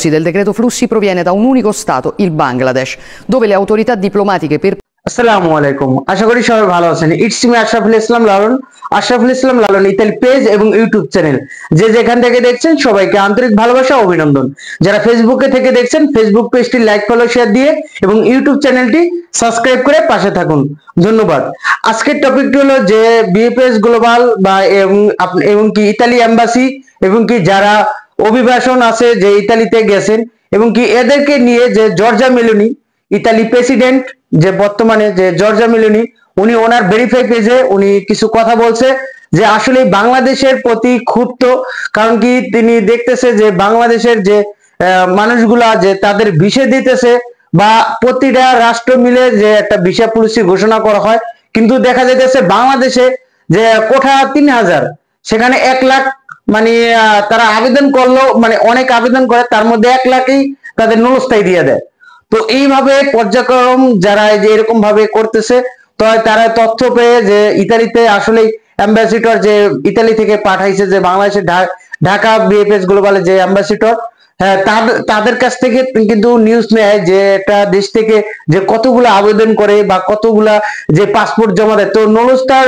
ipotesi del decreto flussi proviene da un unico Stato, il Bangladesh, dove le autorità diplomatiche per... আসসালামু আলাইকুম, আশা করি সবাই ভালো আছেন। It's me Ashraful Islam Lalon, Ashraful Islam Lalon Italy page এবং YouTube channel যে যেখান থেকে দেখছেন সবাইকে আন্তরিক ভালোবাসা ও অভিনন্দন। যারা ফেসবুকে থেকে দেখছেন ফেসবুক পেজটি লাইক ফলো শেয়ার দিয়ে এবং ইউটিউব চ্যানেলটি সাবস্ক্রাইব করে পাশে থাকুন, ধন্যবাদ। আজকের টপিকটি হলো যে বিএফএস গ্লোবাল বা এবং কি ইতালি এম্বাসি এবং কি যারা অভিবাসন আছে যে ইতালিতে গেছেন এবং কি এদেরকে নিয়ে যে জর্জা মেলোনি ইতালি প্রেসিডেন্ট যে বর্তমানে যে জর্জা মেলোনি উনি ওনার ভেরিফাই পেজে উনি কিছু কথা বলছে যে আসলে বাংলাদেশের প্রতি ক্ষুব্ধ, কারণ কি তিনি দেখতেছে যে বাংলাদেশের যে মানুষগুলা যে তাদের ভিসা দিতেছে বা প্রতিটা রাষ্ট্র মিলে যে একটা ভিসা পলিসি ঘোষণা করা হয়, কিন্তু দেখা যাইতেছে বাংলাদেশে যে কোঠা 3000 সেখানে 1 লাখ মানে তারা আবেদন করলো, মানে অনেক আবেদন করে তার মধ্যে 1 লাখই তাদের নুলস্থায়ী দিয়ে দেয়। তো এইভাবে পর্যায়ক্রম যারা যে এরকম ভাবে করতেছে, তো তারা তথ্য পেয়ে যে ইতালিতে আসলে অ্যাম্বাসিডর যে ইতালি থেকে পাঠাইছে যে বাংলাদেশের ঢাকা বিএফএস গ্লোবালে যে অ্যাম্বাসিডর, হ্যাঁ তাদের কাছ থেকে কিন্তু নিউজ নেয় যে একটা দেশ থেকে যে কতগুলো আবেদন করে বা কতগুলা যে পাসপোর্ট জমা দেয়। তো নুলস্থার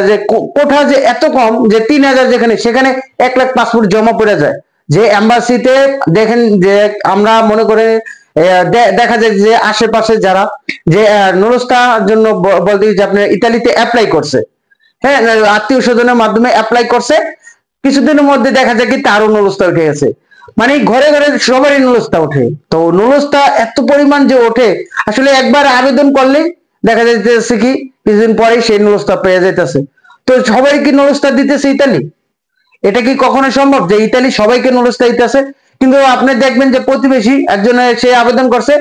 যে কোঠা যে এত কম যে 3000 যেখানে সেখানে 1 লাখ পাসপোর্ট জমা পড়ে যায়। যে এম্বাসিতে দেখেন যে আমরা মনে করে দেখা যায় যে আশেপাশে যারা যে নুলস্থার জন্য বলতে যে আপনার ইতালিতে অ্যাপ্লাই করছে, হ্যাঁ আত্মীয় স্বজনের মাধ্যমে অ্যাপ্লাই করছে, কিছুদিনের মধ্যে দেখা যায় কি তারও নুলস্থা উঠে গেছে। মানে ঘরে ঘরে সবারই নুলস্থা ওঠে। তো নুলস্থা এত পরিমাণ যে ওঠে আসলে একবার আবেদন করলে দেখা যাইতেছে কি কিছুদিন পরেই সেই নুলস্থা পেয়ে যাইতেছে। তো সবাই কি নুলস্থা দিতেছে ইতালি? এটা কি কখনো সম্ভব যে ইতালি সবাইকে নুলস্থা দিতেছে? কিন্তু আপনি দেখবেন যে প্রতিবেশী একজনে সে আবেদন করছে,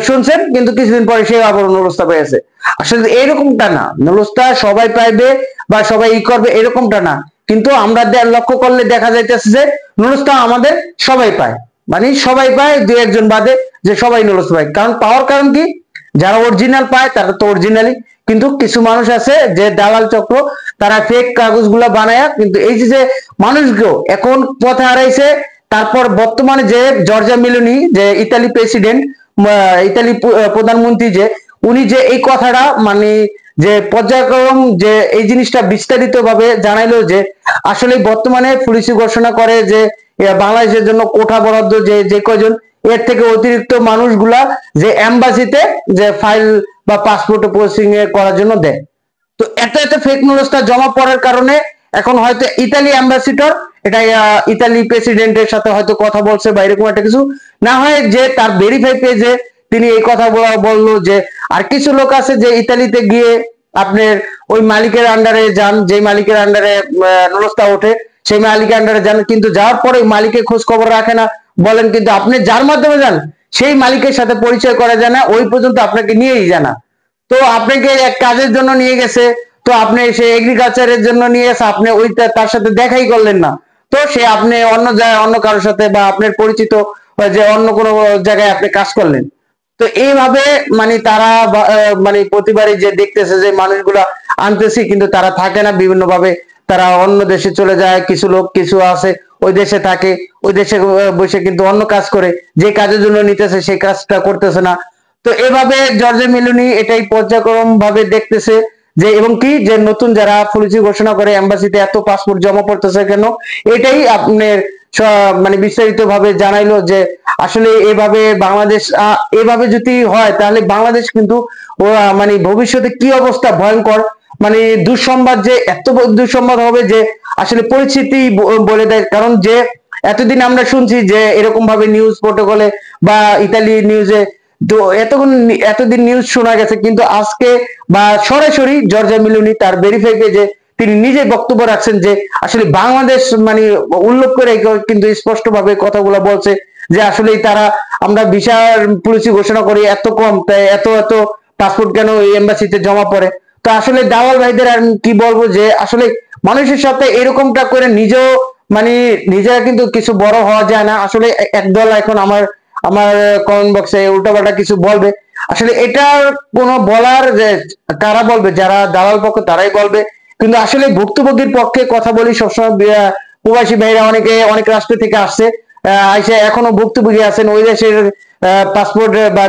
শুনছেন, কিন্তু কিছুদিন পরে সে আবার নুলস্থা পেয়েছে। আসলে এরকমটা না, নুলস্থা সবাই পাইবে বা সবাই করবে এরকমটা না, কিন্তু আমরা লক্ষ্য করলে দেখা যাইতেছে যে নুলস্থা আমাদের সবাই পায়, মানে সবাই পায়, 2-1 বাদে যে সবাই নুলস্থা পায়। কারণ পাওয়ার কারণ কি, যারা অরিজিনাল পায় তারা তো অরিজিনালি, কিন্তু কিছু মানুষ আছে যে দালাল চক্র তারা ফেক কাগজগুলা বানায়। কিন্তু এই যে মানুষগুলো এখন পথে হারাইছে, তারপর বর্তমানে যে জর্জা মেলোনি যে ইতালি প্রেসিডেন্ট, ইতালি প্রধানমন্ত্রী যে উনি যে এই কথাটা মানে যে পর্যায়ক্রম যে এই জিনিসটা বিস্তারিত ভাবে জানাইলো যে আসলে বর্তমানে পুলিশি ঘোষণা করে যে বাংলাদেশের জন্য কোঠা বরাদ্দ যে কয়জন, এর থেকে অতিরিক্ত মানুষগুলা যে এম্বাসিতে যে ফাইল বা পাসপোর্ট প্রসেসিং করার জন্য দেয়। তো এত ফেক নুলস্থা জমা পড়ার কারণে এখন হয়তো ইতালি অ্যাম্বাসিডর এটা ইতালি প্রেসিডেন্টের সাথে হয়তো কথা বলছে বা এরকম একটা কিছু, না হয় যে তার ভেরিফাই পেজে তিনি এই কথা বললো যে আর কিছু লোক আছে যে ইতালিতে গিয়ে আপনার ওই মালিকের আন্ডারে যান, যে মালিকের আন্ডারে নুলস্থা ওঠে সেই মালিকের আন্ডারে যান, কিন্তু যাওয়ার পরে মালিকের খোঁজ খবর রাখে না বলেন, কিন্তু আপনি যার মাধ্যমে যান সেই মালিকের সাথে পরিচয় করা যায় না, ওই পর্যন্ত আপনাকে নিয়েই যায় না। তো আপনাকে এক কাজের জন্য নিয়ে গেছে, তো আপনি সে এগ্রিকালচারের জন্য নিয়ে গেছে, আপনি ওই তার সাথে দেখাই করলেন না, তো সে আপনি অন্য জায়গায় অন্য কারোর সাথে বা আপনার পরিচিত যে অন্য কোনো জায়গায় আপনি কাজ করলেন। তো এইভাবে মানে তারা মানে প্রতিবারই যে দেখতেছে যে মানুষগুলা আনতেছি কিন্তু তারা থাকে না, বিভিন্ন ভাবে তারা অন্য দেশে চলে যায়। কিছু লোক কিছু আছে ওই দেশে থাকে, ওই দেশে বসে কিন্তু অন্য কাজ করে, যে কাজের জন্য নিতেছে সেই কাজটা করতেছে না। তো এভাবে জর্জা মেলোনি এটাই পর্যায়ক্রম ভাবে দেখতেছে যে এবং কি যে নতুন যারা পলিসি ঘোষণা করে এম্বাসিতে এত পাসপোর্ট জমা পড়তেছে কেন, এটাই আপনার মানে বিস্তারিত ভাবে জানাইলো যে আসলে এভাবে বাংলাদেশ এভাবে যদি হয় তাহলে বাংলাদেশ কিন্তু মানে ভবিষ্যতে কি অবস্থা ভয়ঙ্কর, মানে দুঃসংবাদ যে এত দুঃসংবাদ হবে যে আসলে পরিস্থিতি বলে দেয়। কারণ যে এতদিন আমরা শুনছি যে এরকম ভাবে নিউজ প্রোটোকলে বা ইতালি নিউজে তো এতদিন নিউজ শোনা গেছে, কিন্তু আজকে বা সরাসরি জর্জা মেলোনি তার ভেরিফাই পেজে তিনি নিজে বক্তব্য রাখছেন যে আসলে বাংলাদেশ মানে উল্লেখ করে কিন্তু স্পষ্ট ভাবে কথাগুলো বলছে যে আসলে তারা আমরা ভিসার পলিসি ঘোষণা করি এত কম, তাই এত পাসপোর্ট কেন এই এম্বাসিতে জমা পড়ে। তো আসলে দালাল ভাইদের আর কি বলবো যে আসলে মানুষের সাথে এরকমটা করে নিজেও মানে নিজেরা কিন্তু কিছু বড় হওয়া যায় না। আসলে একদল এখন আমার আমার কমেন্ট বক্সে উল্টাপাল্টা কিছু বলবে, আসলে এটার কোনো বলার যে কারা বলবে, যারা দালাল পক্ষ তারাই বলবে, কিন্তু আসলে ভুক্তভোগীর পক্ষে কথা বলি সবসময়। প্রবাসী ভাইরা অনেকে অনেক রাষ্ট্র থেকে আসছে, আইসা এখনো ভুক্তভোগী আছেন, ওই দেশের পাসপোর্ট বা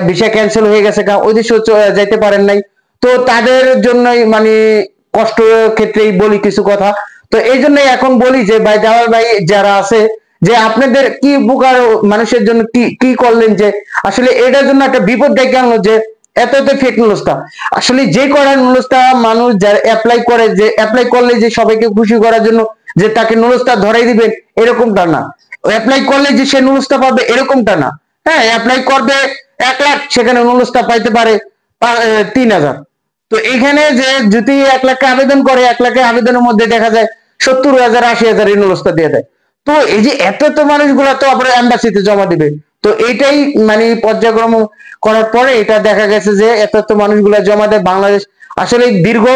ভিসা ক্যান্সেল হয়ে গেছে, ওই দেশে যাইতে পারেন নাই। তো তাদের জন্যই মানে কষ্ট ক্ষেত্রেই বলি কিছু কথা। তো এই জন্যই এখন বলি যে ভাই জামাল ভাই যারা আছে, যে আপনাদের কি উপকার মানুষের জন্য কি কি করলেন, যে আসলে এটার জন্য একটা বিপদ ডেকে আনলো যে এত এত ফেক নুলস্তা। আসলে যে করার নুলস্তা মানুষ যারা অ্যাপ্লাই করে, যে অ্যাপ্লাই করলে যে সবাইকে খুশি করার জন্য যে তাকে নুলস্তা ধরাই দিবেন এরকমটা না, অ্যাপ্লাই করলে যে সে নুলস্তা পাবে এরকমটা না। হ্যাঁ, অ্যাপ্লাই করবে 1 লাখ, সেখানে নুলস্তা পাইতে পারে 3,000। তো এখানে যে যদি 1 লাখে আবেদন করে, 1 লাখের আবেদনের মধ্যে দেখা যায় 70,000 80,000 এই নুলস্তা দিয়ে দেয়। তো এই যে এত এত মানুষগুলা তো আবার এম্বাসিতে জমা দিবে। তো এইটাই মানে পর্যায়ক্রম করার পরে এটা দেখা গেছে যে এত এত মানুষগুলা জমা দেয়। বাংলাদেশ আসলে দীর্ঘ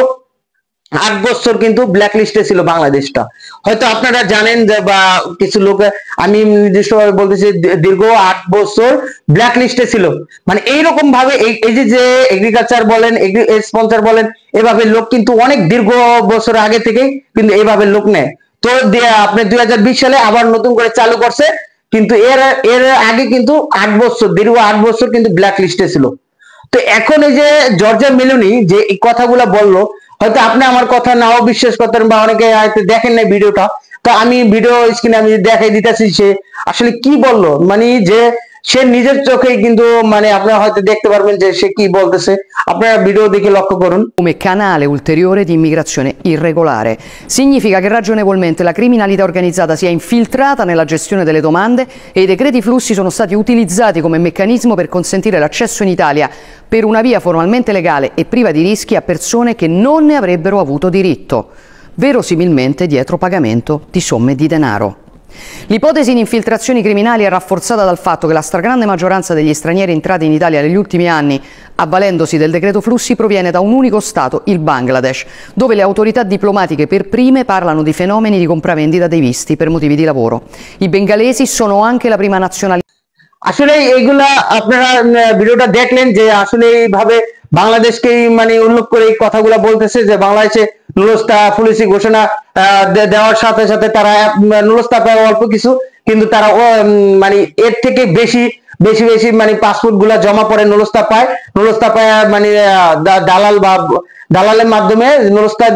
8 বছর কিন্তু ব্ল্যাক লিস্টে ছিল বাংলাদেশটা। হয়তো আপনারা জানেন যে, বা কিছু লোক, আমি নির্দিষ্টভাবে বলতেছি, দীর্ঘ 8 বছর ব্ল্যাক লিস্টে ছিল। মানে এইরকম ভাবে এই যে এগ্রিকালচার বলেন, স্পন্সর বলেন, এভাবে লোক কিন্তু অনেক দীর্ঘ বছর আগে থেকেই কিন্তু এইভাবে লোক নেয়। তো আপনি 2020 সালে আবার নতুন করে চালু করছে, কিন্তু এর এর আগে কিন্তু 8 বছর, দীর্ঘ 8 বছর কিন্তু ব্ল্যাক লিস্টে ছিল। তো এখন এই যে জর্জিয়া মেলোনি যে এই কথাগুলো বললো, হয়তো আপনি আমার কথা নাও বিশ্বাস করতেন, বা অনেকে হয়তো দেখেন না ভিডিওটা। তো আমি ভিডিও স্ক্রিনে আমি দেখাই দিতেছি সে আসলে কি বললো, মানে যে সে নিজের চোখেই কিন্তু মানে আপনারা হয়তো দেখতে পারবেন যে সে কি বলতেছে, আপনারা ভিডিও দেখে লক্ষ্য করুন। Come canale ulteriore di immigrazione irregolare. Significa che ragionevolmente la criminalità organizzata si è infiltrata nella gestione delle domande e i decreti flussi sono stati utilizzati come meccanismo per consentire l'accesso in Italia per una via formalmente legale e priva di rischi a persone che non ne avrebbero avuto diritto, verosimilmente dietro pagamento di somme di denaro. L'ipotesi di infiltrazioni criminali è rafforzata dal fatto che la stragrande maggioranza degli stranieri entrati in Italia negli ultimi anni, avvalendosi del decreto flussi, proviene da un unico Stato, il Bangladesh, dove le autorità diplomatiche per prime parlano di fenomeni di compravendita dei visti per motivi di lavoro. I bengalesi sono anche la prima nazionalità. আসলে এইগুলা আপনারা ভিডিওটা দেখলেন যে আসলে এইভাবে বাংলাদেশকে মানে উল্লেখ করে এই কথাগুলা বলতেছে যে বাংলাদেশে নুলস্তা পুলিশি ঘোষণা দেওয়ার সাথে সাথে তারা নুলস্তা পায় অল্প কিছু, কিন্তু তারা মানে এর থেকে বেশি বেশি বেশি মানে পাসপোর্ট গুলা জমা পড়ে নুলস্তা পায় মানে দালালের মাধ্যমে নুলস্তা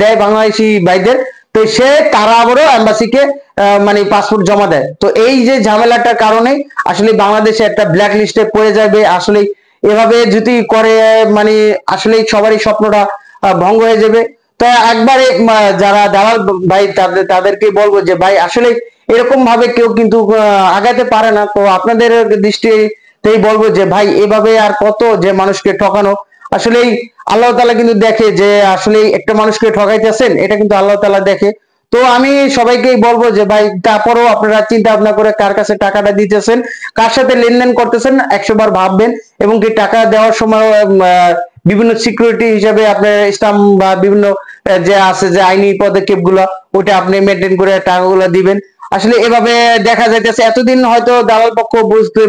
দেয় বাংলাদেশি ভাইদের। তো তারা আবারও এম্বাসিকে মানে পাসপোর্ট জমা দেয়। তো এই যে ঝামেলাটার কারণে আসলে বাংলাদেশে একটা ব্ল্যাক লিস্টে পড়ে যাবে। আসলে এভাবে যদি করে মানে আসলে সবারই স্বপ্নটা ভঙ্গ হয়ে যাবে। তো একবারে যারা দালাল ভাই তাদেরকে বলবো যে ভাই আসলে এরকম ভাবে কেউ কিন্তু আগাতে পারে না। তো আপনাদের দৃষ্টিতেই বলবো যে ভাই এভাবে আর কত যে মানুষকে ঠকানো। আসলে আল্লাহ তাআলা কিন্তু দেখে যে আসলে একটা মানুষকে ঠকাইতেছেন, এটা কিন্তু আল্লাহ তাআলা দেখে। তো আমি সবাইকেই বলবো যে ভাই তারপরও আপনারা চিন্তা ভাবনা করে কার কাছে টাকাটা দিতেছেন, কার সাথে লেনদেন করতেছেন 100 বার ভাববেন। এবং কি টাকা দেওয়ার সময় বিভিন্ন সিকিউরিটি হিসাবে আপনার স্টাম্প বা বিভিন্ন যে আছে যে আইনি পদক্ষেপ গুলো, ওটা আপনি মেনটেন করে টাকাগুলো দিবেন। আসলে এভাবে দেখা যাইতেছে এতদিন হয়তো দালাল পক্ষ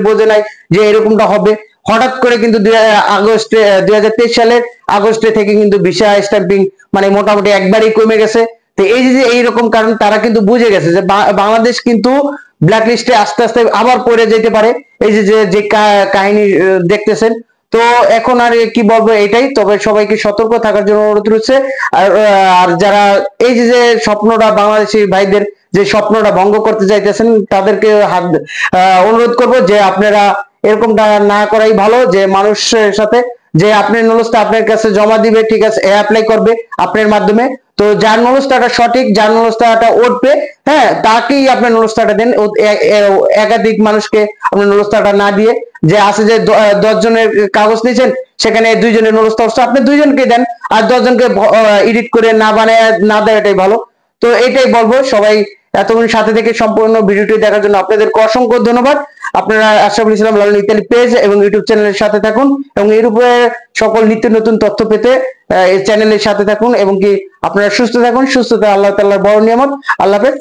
বোঝে নাই যে এরকমটা হবে। হঠাৎ করে কিন্তু 2023 সালের আগস্টে থেকে কিন্তু ভিসা স্ট্যাম্পিং মানে মোটামুটি একবারই কমে গেছে। তো এই যে এইরকম কারণ তারা কিন্তু বুঝে গেছে যে বাংলাদেশ কিন্তু ব্ল্যাক লিস্টে আস্তে আস্তে আবার পড়ে যেতে পারে। এই যে কাহিনী দেখতেছেন। তো এখন আর কি বলবো এটাই, তবে সবাইকে সতর্ক থাকার জন্য অনুরোধ রয়েছে। আর যারা এই যে স্বপ্নটা বাংলাদেশি ভাইদের যে স্বপ্নটা ভঙ্গ করতে চাইতেছেন তাদেরকে অনুরোধ করবো যে আপনারা এরকমটা না করাই ভালো। যে মানুষের সাথে যে আপনার নুলস্তা আপনার কাছে জমা দিবে, ঠিক আছে, অ্যাপ্লাই করবে আপনার মাধ্যমে। তো যার নুলস্তাটা সঠিক, যার নুলস্তাটা উঠবে, হ্যাঁ, তাকেই আপনার নুলস্তাটা দেন। একাধিক মানুষকে আপনার নুলস্তাটা না দিয়ে, যে আছে যে 10 জনের কাগজ নিয়েছেন সেখানে 2 জনের নুলস্তা উঠছে, আপনি 2 জনকে দেন। আর 10 জনকে এডিট করে না বানায় না দেয়, এটাই ভালো। তো এটাই বলবো। সবাই এতক্ষণ সাথে থেকে সম্পূর্ণ ভিডিওটি দেখার জন্য আপনাদেরকে অসংখ্য ধন্যবাদ। আপনারা আশরাফুল ইসলাম লালন ইতালি পেজ এবং ইউটিউব চ্যানেলের সাথে থাকুন, এবং এর উপরে সকল নিত্য নতুন তথ্য পেতে এই চ্যানেলের সাথে থাকুন। এবং কি আপনারা সুস্থ থাকুন। সুস্থতা আল্লাহ তাআলার বড় নিয়ামত। আল্লাহ হাফেজ।